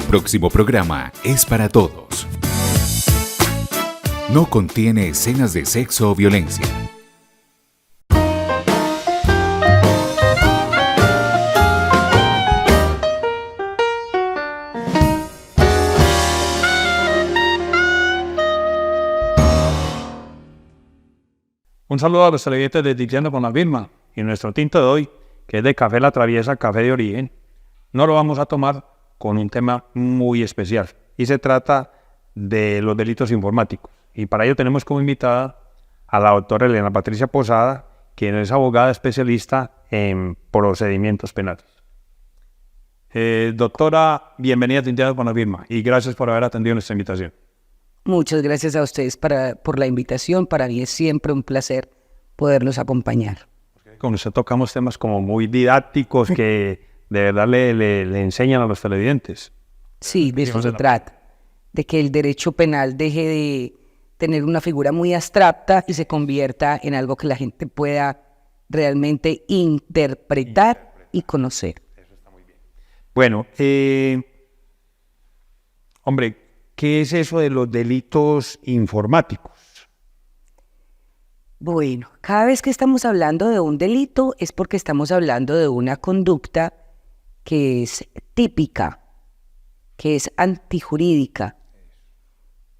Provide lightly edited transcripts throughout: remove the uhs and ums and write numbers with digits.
próximo programa es para todos. No contiene escenas de sexo o violencia. Un saludo a los televidentes de Diciendo con la Vilma y nuestro tinto de hoy, que es de Café La Traviesa, café de origen, no lo vamos a tomar con un tema muy especial y se trata de los delitos informáticos. Y para ello tenemos como invitada a la doctora Elena Patricia Posada, quien es abogada especialista en procedimientos penales. Doctora, bienvenida a Diciendo con la Vilma y gracias por haber atendido nuestra invitación. Muchas gracias a ustedes por la invitación. Para mí es siempre un placer poderlos acompañar. Con usted tocamos temas como muy didácticos que de verdad le enseñan a los televidentes. Sí, de eso se trata. De que el derecho penal deje de tener una figura muy abstracta y se convierta en algo que la gente pueda realmente interpretar y conocer. Eso está muy bien. Bueno, hombre, ¿qué es eso de los delitos informáticos? Bueno, cada vez que estamos hablando de un delito es porque estamos hablando de una conducta que es típica, que es antijurídica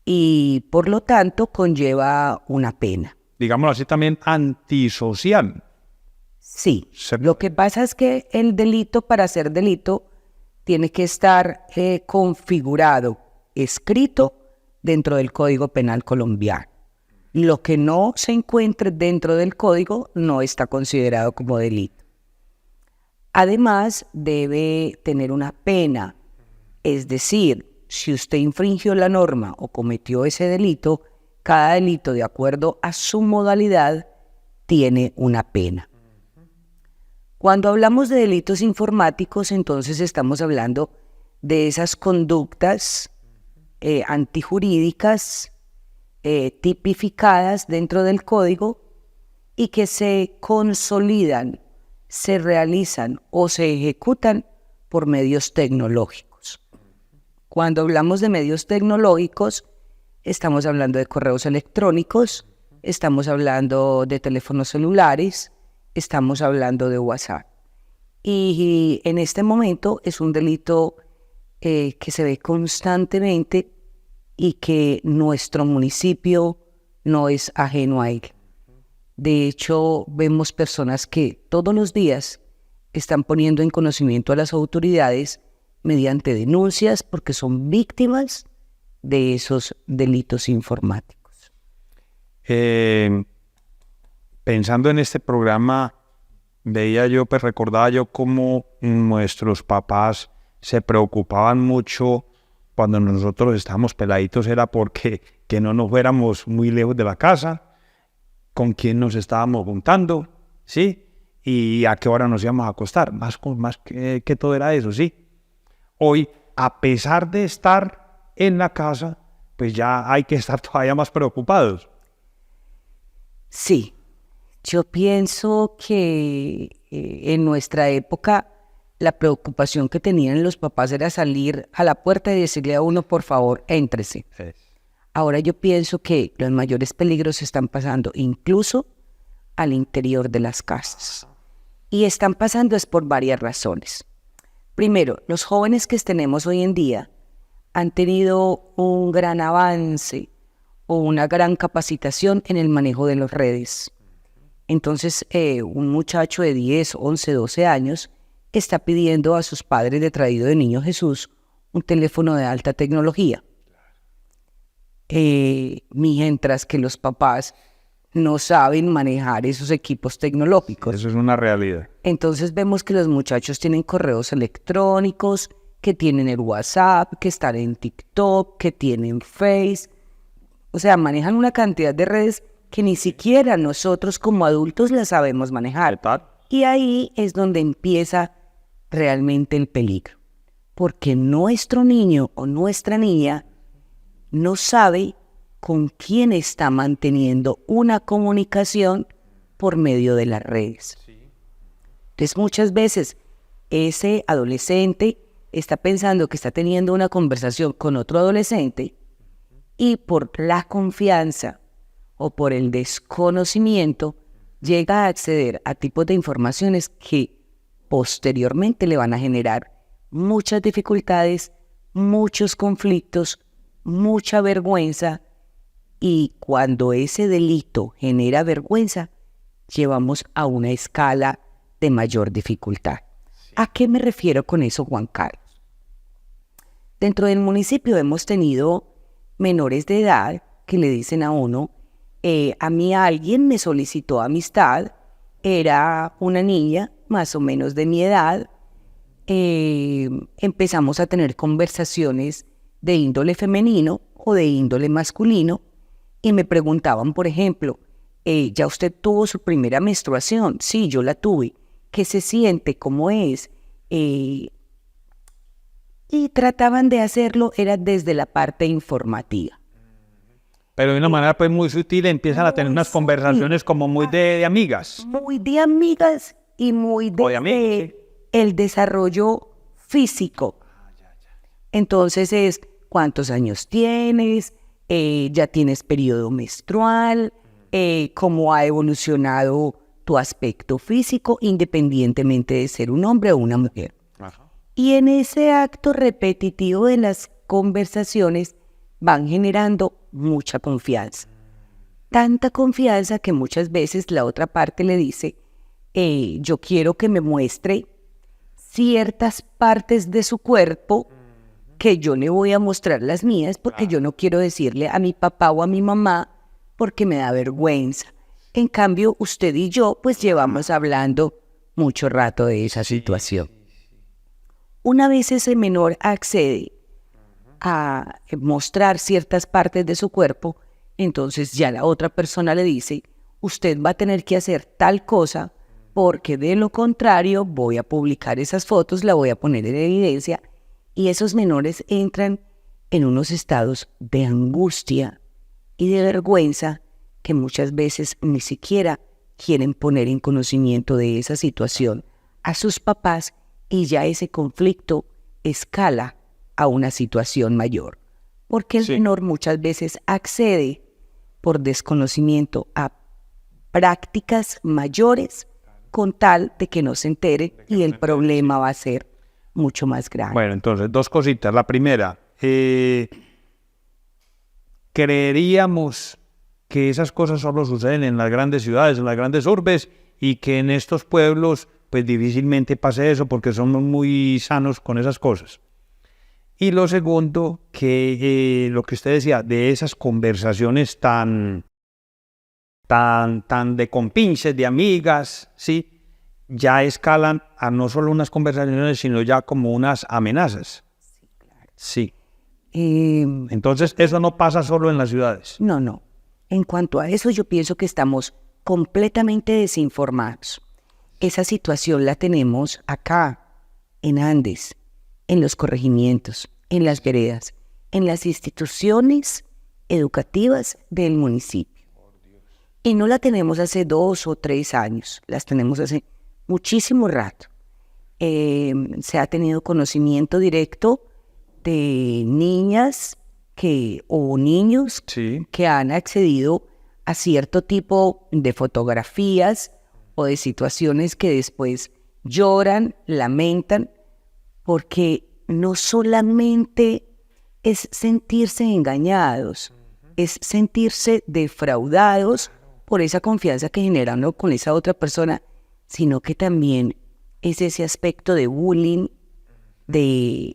y por lo tanto conlleva una pena. Digámoslo así también antisocial. Sí, lo que pasa es que el delito, para ser delito, tiene que estar configurado, escrito dentro del Código Penal colombiano. Lo que no se encuentre dentro del código no está considerado como delito. Además, debe tener una pena, es decir, si usted infringió la norma o cometió ese delito, cada delito, de acuerdo a su modalidad, tiene una pena. Cuando hablamos de delitos informáticos, entonces estamos hablando de esas conductas antijurídicas tipificadas dentro del código y que se consolidan, se realizan o se ejecutan por medios tecnológicos. Cuando hablamos de medios tecnológicos, estamos hablando de correos electrónicos, estamos hablando de teléfonos celulares, estamos hablando de WhatsApp. Y en este momento es un delito que se ve constantemente y que nuestro municipio no es ajeno a él. De hecho, vemos personas que todos los días están poniendo en conocimiento a las autoridades mediante denuncias porque son víctimas de esos delitos informáticos. Pensando en este programa, recordaba yo cómo nuestros papás se preocupaban mucho cuando nosotros estábamos peladitos, era porque que no nos fuéramos muy lejos de la casa, con quién nos estábamos juntando, ¿sí? Y a qué hora nos íbamos a acostar, más que todo era eso, ¿sí? Hoy, a pesar de estar en la casa, pues ya hay que estar todavía más preocupados. Sí, yo pienso que en nuestra época la preocupación que tenían los papás era salir a la puerta y decirle a uno, por favor, éntrese. Sí. Ahora yo pienso que los mayores peligros se están pasando incluso al interior de las casas. Y están pasando es por varias razones. Primero, los jóvenes que tenemos hoy en día han tenido un gran avance o una gran capacitación en el manejo de las redes. Entonces, un muchacho de 10, 11, 12 años está pidiendo a sus padres de Traído de Niño Jesús un teléfono de alta tecnología. Mientras que los papás no saben manejar esos equipos tecnológicos. Eso es una realidad. Entonces vemos que los muchachos tienen correos electrónicos, que tienen el WhatsApp, que están en TikTok, que tienen Face. O sea, manejan una cantidad de redes que ni siquiera nosotros como adultos las sabemos manejar. Y ahí es donde empieza realmente el peligro. Porque nuestro niño o nuestra niña no sabe con quién está manteniendo una comunicación por medio de las redes. Entonces muchas veces ese adolescente está pensando que está teniendo una conversación con otro adolescente y por la confianza o por el desconocimiento llega a acceder a tipos de informaciones que posteriormente le van a generar muchas dificultades, muchos conflictos, mucha vergüenza, y cuando ese delito genera vergüenza, llevamos a una escala de mayor dificultad. ¿A qué me refiero con eso, Juan Carlos? Dentro del municipio hemos tenido menores de edad que le dicen a uno, a mí alguien me solicitó amistad, era una niña más o menos de mi edad, empezamos a tener conversaciones de índole femenino o de índole masculino y me preguntaban, por ejemplo, ¿ya usted tuvo su primera menstruación? Sí, yo la tuve. ¿Qué se siente? ¿Cómo es? Y trataban de hacerlo, era desde la parte informativa. Pero de una manera pues muy sutil empiezan a tener unas conversaciones como muy de amigas. Muy de amigas y muy O de amigos, sí. el desarrollo físico. Entonces es, ¿cuántos años tienes? ¿Ya tienes periodo menstrual? ¿Cómo ha evolucionado tu aspecto físico independientemente de ser un hombre o una mujer? Ajá. Y en ese acto repetitivo de las conversaciones van generando mucha confianza. Tanta confianza que muchas veces la otra parte le dice, yo quiero que me muestre ciertas partes de su cuerpo que yo le voy a mostrar las mías porque yo no quiero decirle a mi papá o a mi mamá porque me da vergüenza. En cambio, usted y yo pues llevamos hablando mucho rato de esa situación. Una vez ese menor accede a mostrar ciertas partes de su cuerpo, entonces ya la otra persona le dice, usted va a tener que hacer tal cosa porque de lo contrario voy a publicar esas fotos, la voy a poner en evidencia, y esos menores entran en unos estados de angustia y de vergüenza que muchas veces ni siquiera quieren poner en conocimiento de esa situación a sus papás, y ya ese conflicto escala a una situación mayor, porque el menor muchas veces accede por desconocimiento a prácticas mayores con tal de que no se entere y el problema va a ser mucho más grande. Bueno, entonces, dos cositas. La primera, creeríamos que esas cosas solo suceden en las grandes ciudades, en las grandes urbes, y que en estos pueblos pues difícilmente pase eso porque somos muy sanos con esas cosas. Y lo segundo, que lo que usted decía, de esas conversaciones tan de compinches, de amigas, ¿sí? Ya escalan a no solo unas conversaciones, sino ya como unas amenazas. Sí, claro. Sí. Entonces, eso no pasa solo en las ciudades. No. En cuanto a eso, yo pienso que estamos completamente desinformados. Esa situación la tenemos acá, en Andes, en los corregimientos, en las veredas, en las instituciones educativas del municipio. Y no la tenemos hace 2 o 3 años, las tenemos hace muchísimo rato. Se ha tenido conocimiento directo de niñas o niños que han accedido a cierto tipo de fotografías o de situaciones que después lloran, lamentan, porque no solamente es sentirse engañados, es sentirse defraudados por esa confianza que generan con esa otra persona, sino que también es ese aspecto de bullying, de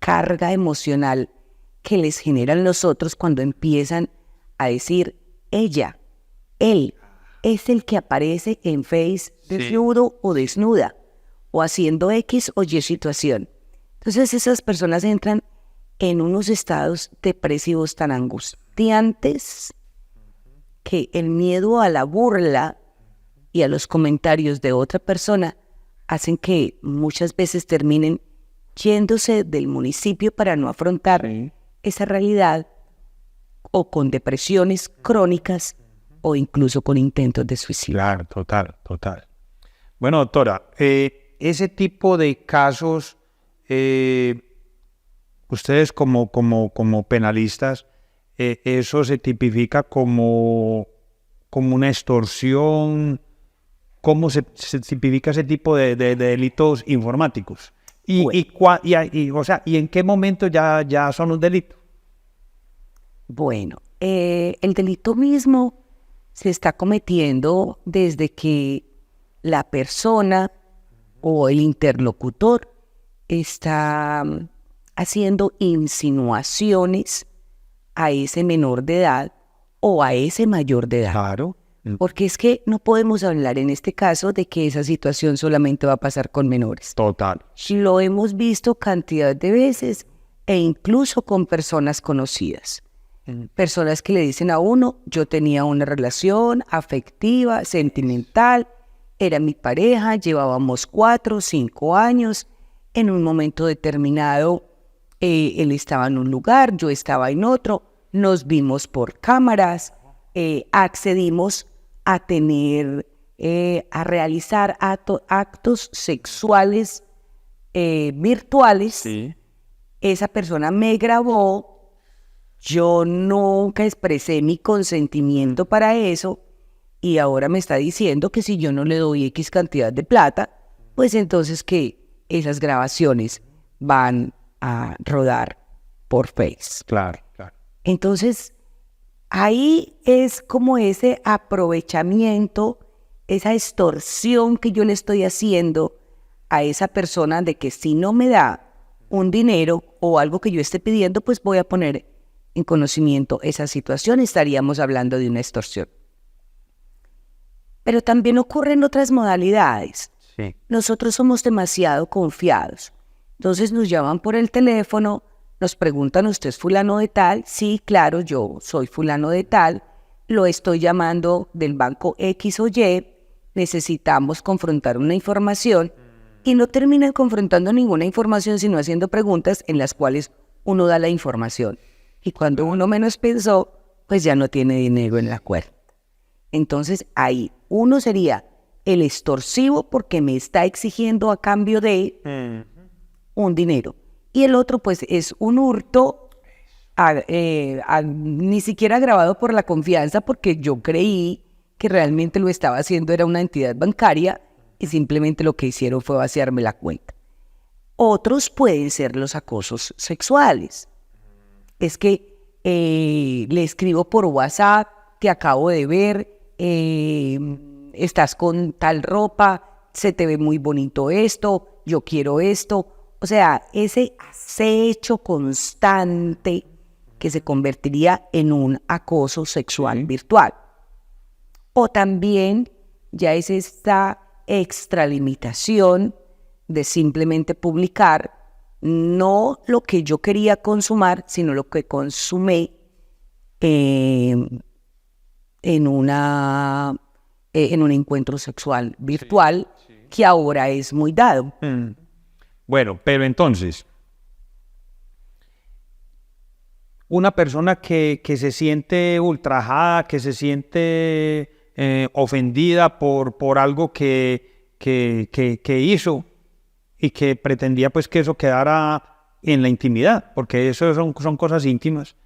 carga emocional que les generan los otros cuando empiezan a decir ella, él, es el que aparece en Face desnudo o desnuda, o haciendo X o Y situación. Entonces esas personas entran en unos estados depresivos tan angustiantes que el miedo a la burla y a los comentarios de otra persona hacen que muchas veces terminen yéndose del municipio para no afrontar esa realidad, o con depresiones crónicas o incluso con intentos de suicidio. Claro, total. Bueno, doctora, ese tipo de casos ustedes como penalistas, eso se tipifica como una extorsión. ¿Cómo se tipifica ese tipo de delitos informáticos? ¿Y en qué momento ya son un delito? Bueno, el delito mismo se está cometiendo desde que la persona o el interlocutor está haciendo insinuaciones a ese menor de edad o a ese mayor de edad. Claro. Porque es que no podemos hablar en este caso de que esa situación solamente va a pasar con menores. Total. Lo hemos visto cantidad de veces e incluso con personas conocidas. Personas que le dicen a uno, yo tenía una relación afectiva, sentimental, era mi pareja, llevábamos 4 o 5 años, en un momento determinado él estaba en un lugar, yo estaba en otro, nos vimos por cámaras, accedimos a realizar actos sexuales virtuales. Sí. Esa persona me grabó, yo nunca expresé mi consentimiento para eso y ahora me está diciendo que si yo no le doy X cantidad de plata, pues entonces que esas grabaciones van a rodar por Face. Claro. Entonces, ahí es como ese aprovechamiento, esa extorsión que yo le estoy haciendo a esa persona de que si no me da un dinero o algo que yo esté pidiendo, pues voy a poner en conocimiento esa situación, estaríamos hablando de una extorsión. Pero también ocurren otras modalidades. Sí. Nosotros somos demasiado confiados. Entonces nos llaman por el teléfono, nos preguntan, ¿usted es fulano de tal? Sí, claro, yo soy fulano de tal, lo estoy llamando del banco X o Y, necesitamos confrontar una información y no terminan confrontando ninguna información, sino haciendo preguntas en las cuales uno da la información. Y cuando uno menos pensó, pues ya no tiene dinero en la cuenta. Entonces ahí uno sería el extorsivo porque me está exigiendo a cambio de un dinero. Y el otro pues es un hurto ni siquiera agravado por la confianza porque yo creí que realmente lo estaba haciendo era una entidad bancaria y simplemente lo que hicieron fue vaciarme la cuenta. Otros pueden ser los acosos sexuales. Es que le escribo por WhatsApp, te acabo de ver, estás con tal ropa, se te ve muy bonito esto, yo quiero esto. O sea, ese acecho constante que se convertiría en un acoso sexual virtual. O también ya es esta extralimitación de simplemente publicar no lo que yo quería consumar, sino lo que consumé en un encuentro sexual virtual que ahora es muy dado. Bueno, pero entonces, una persona que se siente ultrajada, que se siente ofendida por algo que hizo y que pretendía pues que eso quedara en la intimidad, porque eso son cosas íntimas,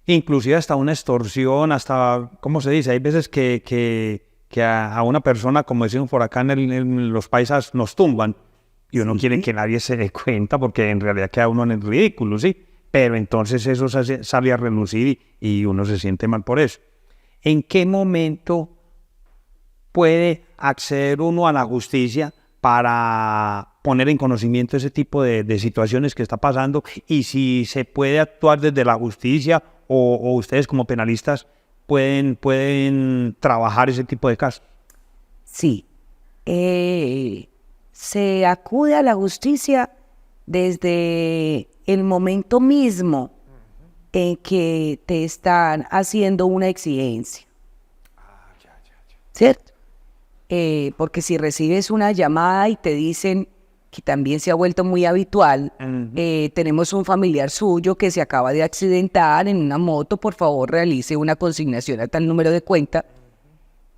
inclusive hasta una extorsión, hasta, ¿cómo se dice? Hay veces que a una persona, como decimos por acá en los paisas, nos tumban y uno quiere que nadie se dé cuenta porque en realidad queda uno en el ridículo, ¿sí? Pero entonces eso sale a relucir y uno se siente mal por eso. ¿En qué momento puede acceder uno a la justicia para poner en conocimiento ese tipo de situaciones que está pasando? Y si se puede actuar desde la justicia o ustedes como penalistas pueden trabajar ese tipo de casos. Sí. Se acude a la justicia desde el momento mismo en que te están haciendo una exigencia. ¿Cierto? Porque si recibes una llamada y te dicen, que también se ha vuelto muy habitual, tenemos un familiar suyo que se acaba de accidentar en una moto, por favor realice una consignación a tal número de cuenta.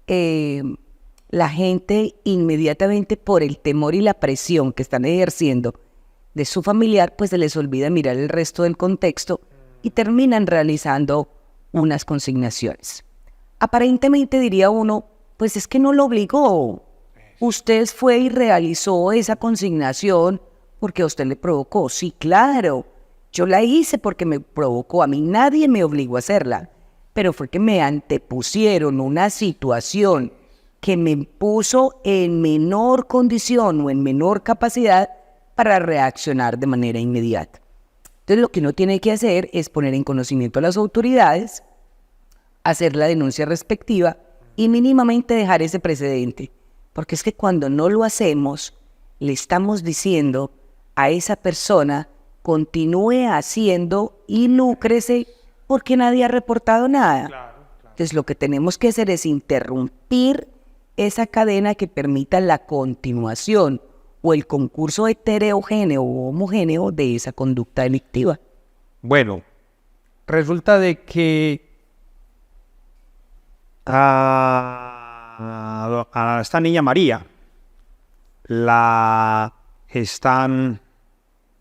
La gente inmediatamente por el temor y la presión que están ejerciendo de su familiar, pues se les olvida mirar el resto del contexto y terminan realizando unas consignaciones. Aparentemente diría uno, pues es que no lo obligó. Usted fue y realizó esa consignación porque a usted le provocó. Sí, claro, yo la hice porque me provocó. A mí nadie me obligó a hacerla, pero fue que me antepusieron una situación que me puso en menor condición o en menor capacidad para reaccionar de manera inmediata. Entonces lo que uno tiene que hacer es poner en conocimiento a las autoridades, hacer la denuncia respectiva y mínimamente dejar ese precedente. Porque es que cuando no lo hacemos, le estamos diciendo a esa persona, continúe haciendo y lúcrese porque nadie ha reportado nada. Entonces lo que tenemos que hacer es interrumpir esa cadena que permita la continuación o el concurso heterogéneo o homogéneo de esa conducta delictiva. Bueno, resulta de que a esta niña María la están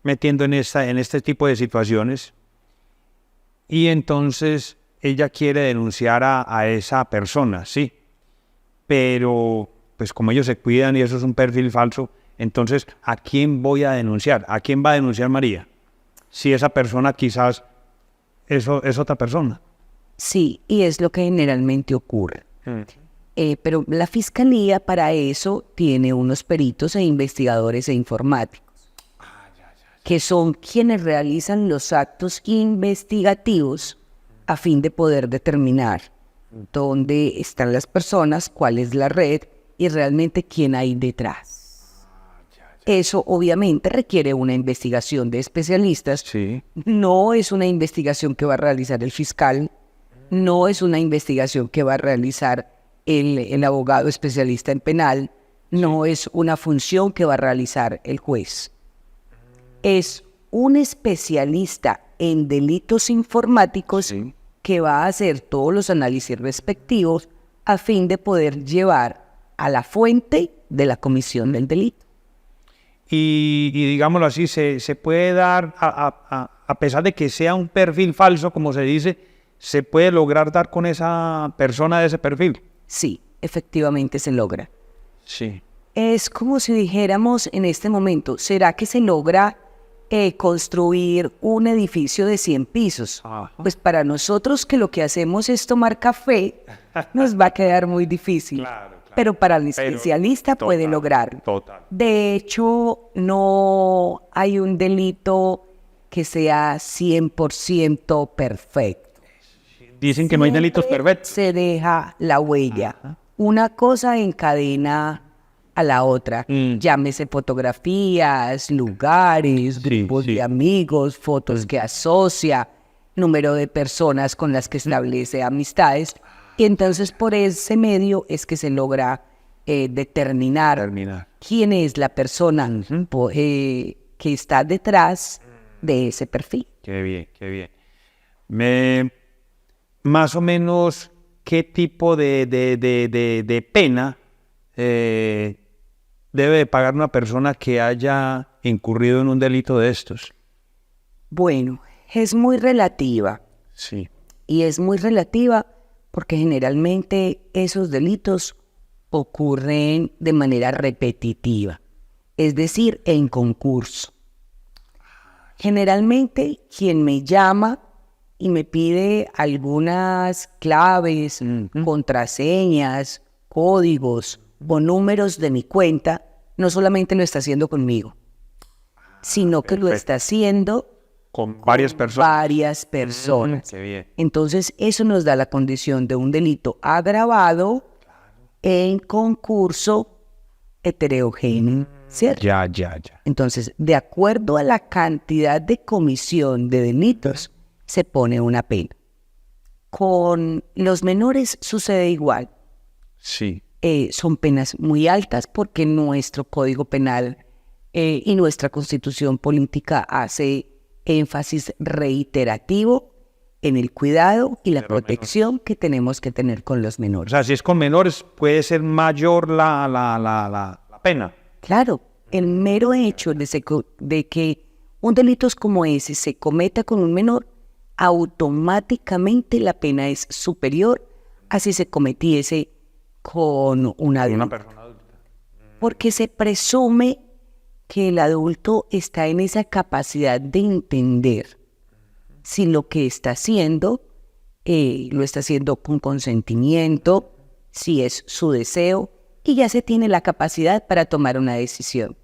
metiendo en este tipo de situaciones y entonces ella quiere denunciar a esa persona, sí, pero pues como ellos se cuidan y eso es un perfil falso, entonces ¿a quién voy a denunciar? ¿A quién va a denunciar María? Si esa persona quizás es otra persona. Sí, y es lo que generalmente ocurre. Pero la Fiscalía para eso tiene unos peritos e investigadores e informáticos, que son quienes realizan los actos investigativos a fin de poder determinar dónde están las personas, cuál es la red y realmente quién hay detrás. Eso obviamente requiere una investigación de especialistas. Sí. No es una investigación que va a realizar el fiscal, no es una investigación que va a realizar el abogado especialista en penal, no es una función que va a realizar el juez. Es un especialista en delitos informáticos que va a hacer todos los análisis respectivos a fin de poder llevar a la fuente de la comisión del delito. Y digámoslo así, se puede dar, a pesar de que sea un perfil falso, como se dice, se puede lograr dar con esa persona de ese perfil. Sí, efectivamente se logra. Sí. Es como si dijéramos en este momento, ¿será que se logra construir un edificio de 100 pisos? Ajá. Pues para nosotros que lo que hacemos es tomar café, nos va a quedar muy difícil. Claro. Pero para el especialista puede lograrlo. Total. De hecho, no hay un delito que sea 100% perfecto. Dicen que no hay delitos Siempre perfectos. se deja la huella. Una cosa encadena a la otra. Llámese fotografías, lugares, grupos de amigos, fotos que asocia, número de personas con las que establece amistades. Y entonces por ese medio es que se logra determinar quién es la persona que está detrás de ese perfil. Qué bien, qué bien. Más o menos, ¿qué tipo de pena debe de pagar una persona que haya incurrido en un delito de estos? Bueno, es muy relativa. Sí. Y es muy relativa porque generalmente esos delitos ocurren de manera repetitiva, es decir, en concurso. Generalmente quien me llama y me pide algunas claves, contraseñas, códigos o números de mi cuenta, no solamente lo está haciendo conmigo, sino que lo está haciendo con varias personas. Varias personas. Qué bien. Entonces, eso nos da la condición de un delito agravado en concurso heterogéneo, ¿cierto? Ya. Entonces, de acuerdo a la cantidad de comisión de delitos, se pone una pena. Con los menores sucede igual. Sí. Son penas muy altas porque nuestro Código Penal y nuestra Constitución Política hace énfasis reiterativo en el cuidado y la protección que tenemos que tener con los O menores. sea, si es con menores, puede ser mayor la pena. Claro, el mero hecho de que un delito como ese se cometa con un menor, automáticamente la pena es superior a si se cometiese con un adulto. Una persona adulta. Porque se presume que el adulto está en esa capacidad de entender si lo que está haciendo lo está haciendo con consentimiento, si es su deseo, y ya se tiene la capacidad para tomar una decisión.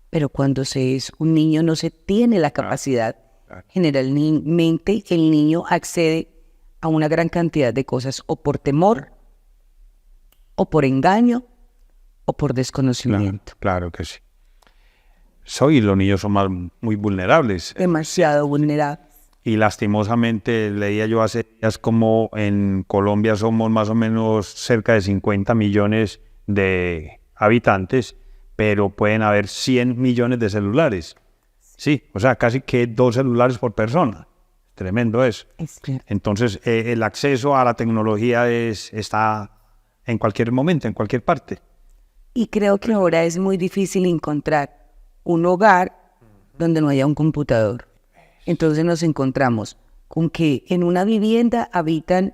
Pero cuando se es un niño no se tiene la capacidad. Generalmente el niño accede a una gran cantidad de cosas o por temor, o por engaño, o por desconocimiento. Claro que sí. Los niños son muy vulnerables. Demasiado vulnerables. Y lastimosamente leía yo hace días como en Colombia somos más o menos cerca de 50 millones de habitantes, pero pueden haber 100 millones de celulares. Sí, o sea, casi que 2 celulares por persona. Tremendo eso. Entonces, el acceso a la tecnología está en cualquier momento, en cualquier parte. Y creo que ahora es muy difícil encontrar un hogar donde no haya un computador. Entonces nos encontramos con que en una vivienda habitan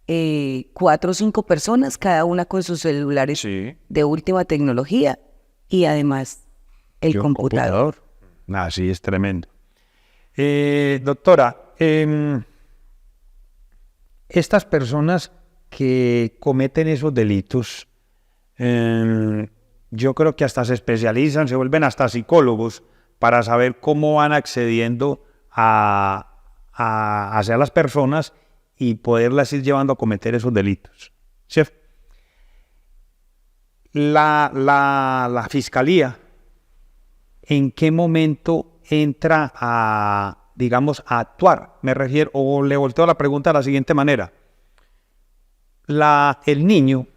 4 o 5 personas, cada una con sus celulares de última tecnología y además el computador. Sí, es tremendo. Doctora, estas personas que cometen esos delitos, yo creo que hasta se especializan, se vuelven hasta psicólogos para saber cómo van accediendo hacia las personas y poderlas ir llevando a cometer esos delitos. Chef, la fiscalía, ¿en qué momento entra a actuar? Me refiero, o le volteo la pregunta de la siguiente manera. El niño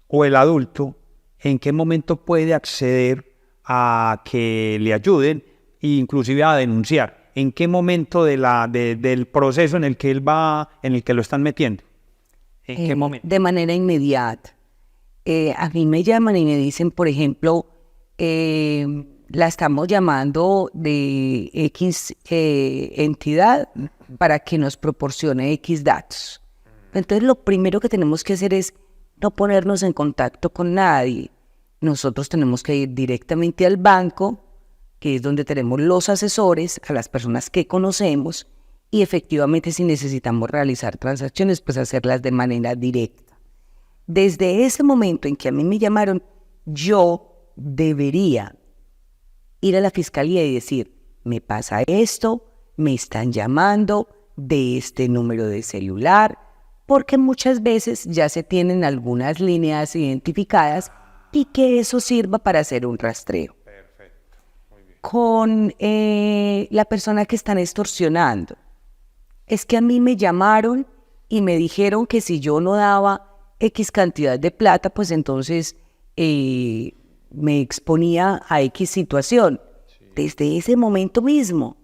o el adulto, ¿en qué momento puede acceder a que le ayuden e inclusive a denunciar? ¿En qué momento del proceso en el que en el que lo están metiendo? ¿En qué momento? De manera inmediata. A mí me llaman y me dicen, por ejemplo, la estamos llamando de X entidad para que nos proporcione X datos. Entonces lo primero que tenemos que hacer es no ponernos en contacto con nadie. Nosotros tenemos que ir directamente al banco, que es donde tenemos los asesores, a las personas que conocemos, y efectivamente si necesitamos realizar transacciones, pues hacerlas de manera directa. Desde ese momento en que a mí me llamaron, yo debería ir a la fiscalía y decir, me pasa esto, me están llamando de este número de celular, porque muchas veces ya se tienen algunas líneas identificadas y que eso sirva para hacer un rastreo. Con la persona que están extorsionando. Es que a mí me llamaron y me dijeron que si yo no daba X cantidad de plata, pues entonces me exponía a X situación. Desde ese momento mismo,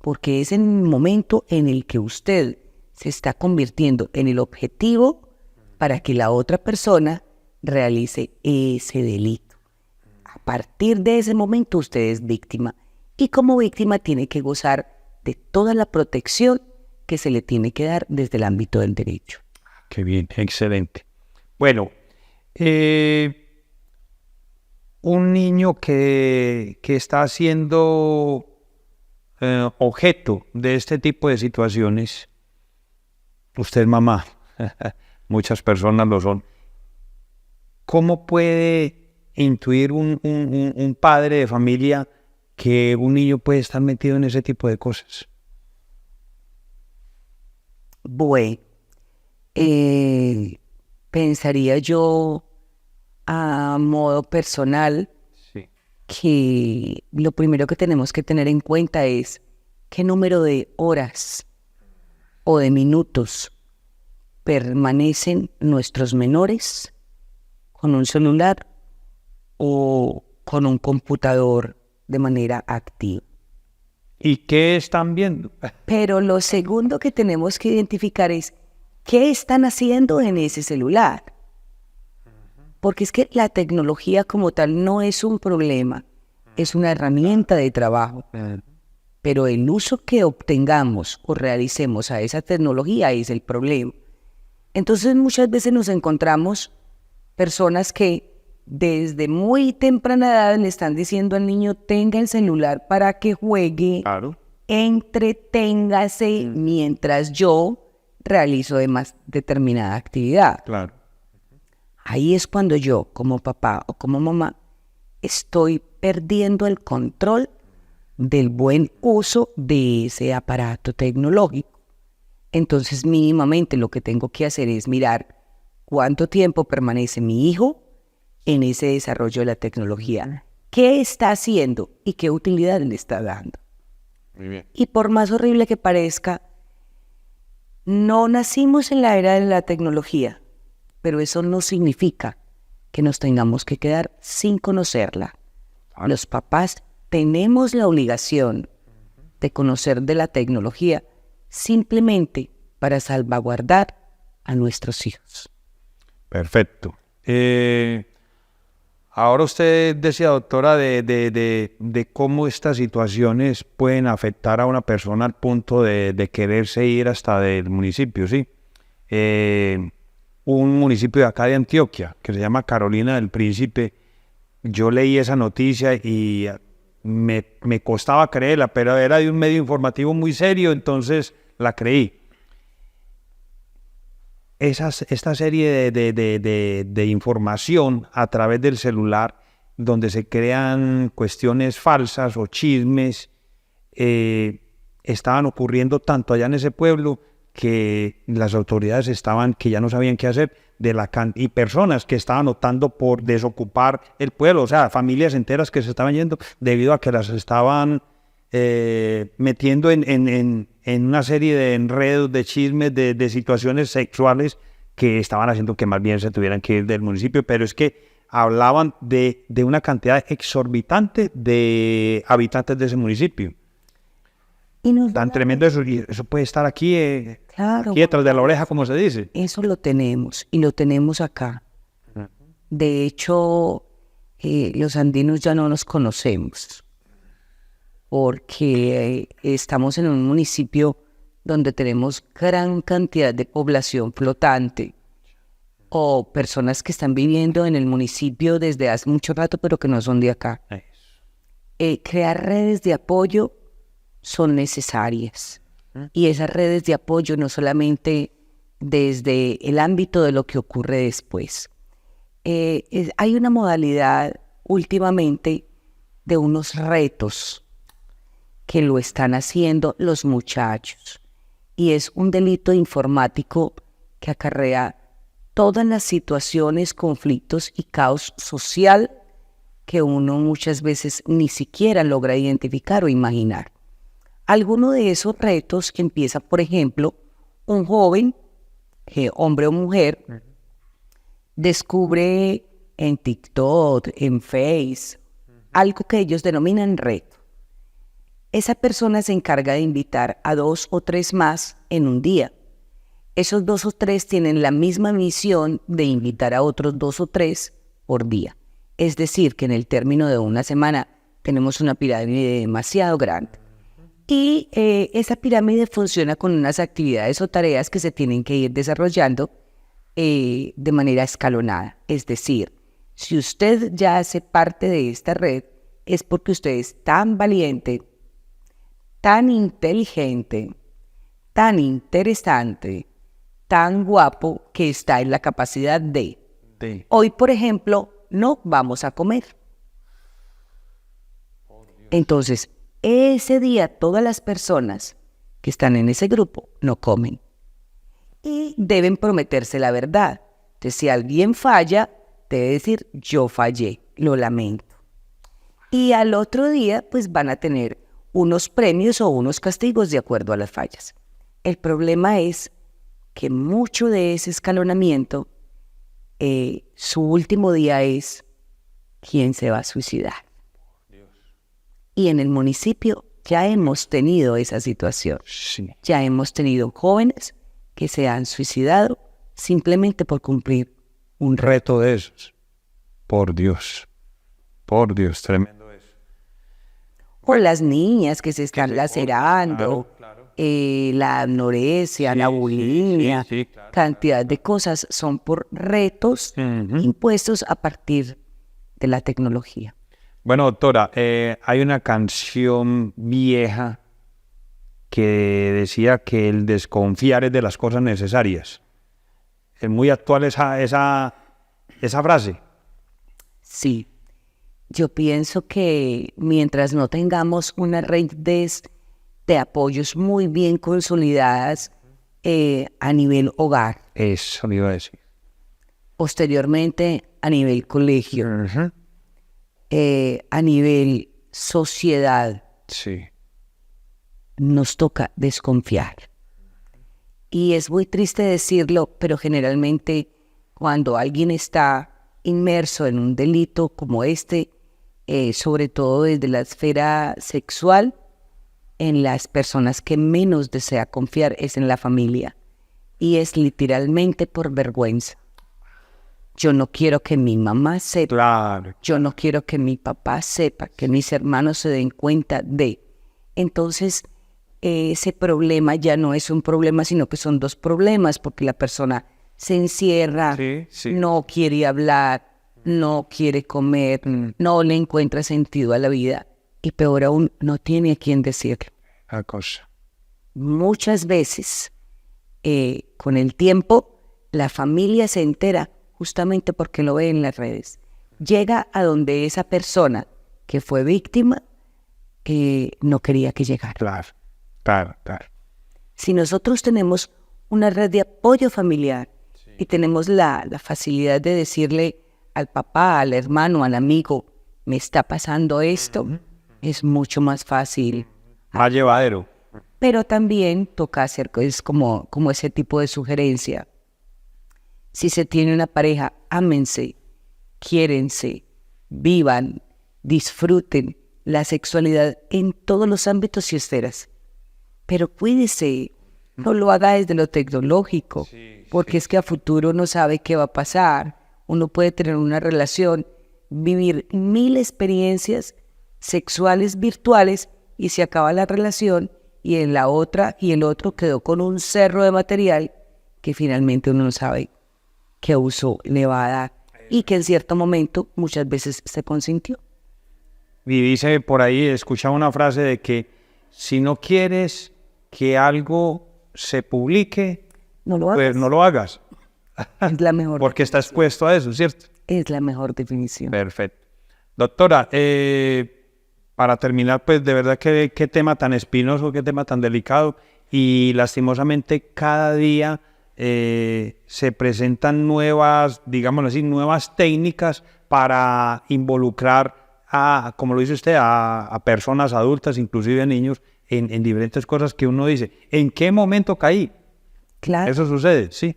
porque es el momento en el que usted se está convirtiendo en el objetivo para que la otra persona realice ese delito. A partir de ese momento usted es víctima y como víctima tiene que gozar de toda la protección que se le tiene que dar desde el ámbito del derecho. Qué bien, excelente. Bueno, un niño que está siendo objeto de este tipo de situaciones, usted es mamá, muchas personas lo son. ¿Cómo puede intuir un padre de familia que un niño puede estar metido en ese tipo de cosas? Bueno, pensaría yo a modo personal que lo primero que tenemos que tener en cuenta es qué número de horas o de minutos permanecen nuestros menores con un celular o con un computador de manera activa. ¿Y qué están viendo? Pero lo segundo que tenemos que identificar es qué están haciendo en ese celular. Porque es que la tecnología como tal no es un problema. es una herramienta de trabajo. Pero el uso que obtengamos o realicemos a esa tecnología es el problema. Entonces muchas veces nos encontramos personas que desde muy temprana edad le están diciendo al niño tenga el celular para que juegue, Claro. entreténgase mientras yo realizo determinada actividad. Claro. Ahí es cuando yo, como papá o como mamá, estoy perdiendo el control del buen uso de ese aparato tecnológico. Entonces, mínimamente lo que tengo que hacer es mirar cuánto tiempo permanece mi hijo en ese desarrollo de la tecnología, qué está haciendo y qué utilidad le está dando. Muy bien. Y por más horrible que parezca, no nacimos en la era de la tecnología, pero eso no significa que nos tengamos que quedar sin conocerla. Los papás tenemos la obligación de conocer de la tecnología simplemente para salvaguardar a nuestros hijos. Perfecto. Ahora usted decía, doctora, de cómo estas situaciones pueden afectar a una persona al punto de quererse ir hasta del municipio, ¿sí? Un municipio de acá de Antioquia, que se llama Carolina del Príncipe, yo leí esa noticia y me costaba creerla, pero era de un medio informativo muy serio, entonces la creí. Esta serie de información a través del celular, donde se crean cuestiones falsas o chismes, estaban ocurriendo tanto allá en ese pueblo que las autoridades que ya no sabían qué hacer, y personas que estaban optando por desocupar el pueblo, o sea, familias enteras que se estaban yendo debido a que las estaban metiendo en una serie de enredos, de chismes, de situaciones sexuales que estaban haciendo que más bien se tuvieran que ir del municipio, pero es que hablaban de una cantidad exorbitante de habitantes de ese municipio. Tan tremendo eso, y eso puede estar aquí, Claro, aquí detrás de la oreja, como se dice. eso lo tenemos y lo tenemos acá. De hecho, los andinos ya no nos conocemos porque estamos en un municipio donde tenemos gran cantidad de población flotante o personas que están viviendo en el municipio desde hace mucho rato pero que no son de acá. Crear redes de apoyo son necesarias y esas redes de apoyo no solamente desde el ámbito de lo que ocurre después. Hay una modalidad últimamente de unos retos que lo están haciendo los muchachos y es un delito informático que acarrea todas las situaciones, conflictos y caos social que uno muchas veces ni siquiera logra identificar o imaginar. Alguno de esos retos que empieza, por ejemplo, un joven, hombre o mujer, descubre en TikTok, en Face, algo que ellos denominan reto. Esa persona se encarga de invitar a 2 o 3 más en un día. Esos 2 o 3 tienen la misma misión de invitar a otros 2 o 3 por día. Es decir, que en el término de una semana tenemos una pirámide demasiado grande. Y esa pirámide funciona con unas actividades o tareas que se tienen que ir desarrollando de manera escalonada. Es decir, si usted ya hace parte de esta red, es porque usted es tan valiente, tan inteligente, tan interesante, tan guapo, que está en la capacidad de. Hoy, por ejemplo, no vamos a comer. Entonces, ese día todas las personas que están en ese grupo no comen y deben prometerse la verdad. Entonces, si alguien falla, debe decir, yo fallé, lo lamento. Y al otro día, pues van a tener unos premios o unos castigos de acuerdo a las fallas. El problema es que mucho de ese escalonamiento, su último día es quién se va a suicidar. Y en el municipio ya hemos tenido esa situación. Sí. Ya hemos tenido jóvenes que se han suicidado simplemente por cumplir un reto. Reto de esos. Por Dios, tremendo eso. Por las niñas que se están lacerando, la anorexia, la bulimia, claro. cantidad de cosas son por retos impuestos a partir de la tecnología. Bueno, doctora, hay una canción vieja que decía que el desconfiar es de las cosas necesarias. Es muy actual esa frase. Sí, yo pienso que mientras no tengamos unas redes de apoyos muy bien consolidadas a nivel hogar, Eso le iba a decir. posteriormente a nivel colegio, a nivel sociedad, Sí. nos toca desconfiar. Y es muy triste decirlo, pero generalmente cuando alguien está inmerso en un delito como este, sobre todo desde la esfera sexual, en las personas que menos desea confiar es en la familia. Y es literalmente por vergüenza. Yo no quiero que mi mamá sepa, Claro. yo no quiero que mi papá sepa, que mis hermanos se den cuenta de. Entonces, ese problema ya no es un problema, sino que son dos problemas, porque la persona se encierra, Sí. no quiere hablar, no quiere comer, no le encuentra sentido a la vida y peor aún, no tiene a quién decirlo. La cosa. Muchas veces, con el tiempo, la familia se entera justamente porque lo ve en las redes. Llega a donde esa persona que fue víctima no quería que llegara. Claro. Si nosotros tenemos una red de apoyo familiar y tenemos la facilidad de decirle al papá, al hermano, al amigo, me está pasando esto, es mucho más fácil. Más llevadero. Pero también toca hacer es como ese tipo de sugerencia. Si se tiene una pareja, ámense, quiérense, vivan, disfruten la sexualidad en todos los ámbitos y esferas. Pero cuídese, no lo haga desde lo tecnológico, porque es que a futuro no sabe qué va a pasar. Uno puede tener una relación, vivir 1000 experiencias sexuales virtuales y se acaba la relación y en la otra y el otro quedó con un cerro de material que finalmente uno no sabe qué uso le va a dar y que en cierto momento muchas veces se consintió. Y dice por ahí, escuchaba una frase de que si no quieres que algo se publique, No lo hagas. pues no lo hagas. Es la mejor. Porque está expuesto a eso, ¿cierto? Es la mejor definición. Perfecto. Doctora, para terminar, pues de verdad que qué tema tan espinoso, qué tema tan delicado y lastimosamente cada día se presentan nuevas, digámoslo así, nuevas técnicas para involucrar a, como lo dice usted, a personas adultas, inclusive niños, en diferentes cosas que uno dice, ¿en qué momento caí? Claro. Eso sucede, sí.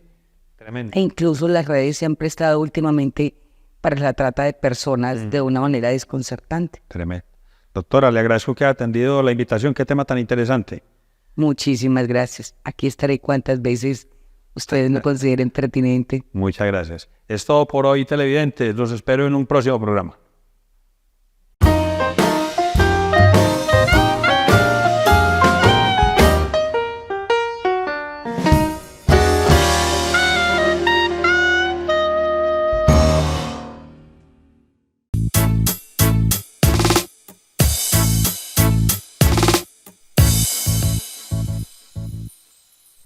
Tremendo. E incluso las redes se han prestado últimamente para la trata de personas de una manera desconcertante. Tremendo. Doctora, le agradezco que haya atendido la invitación. Qué tema tan interesante. Muchísimas gracias. Aquí estaré cuantas veces ustedes me consideren pertinente. Muchas gracias. Es todo por hoy, televidentes. Los espero en un próximo programa.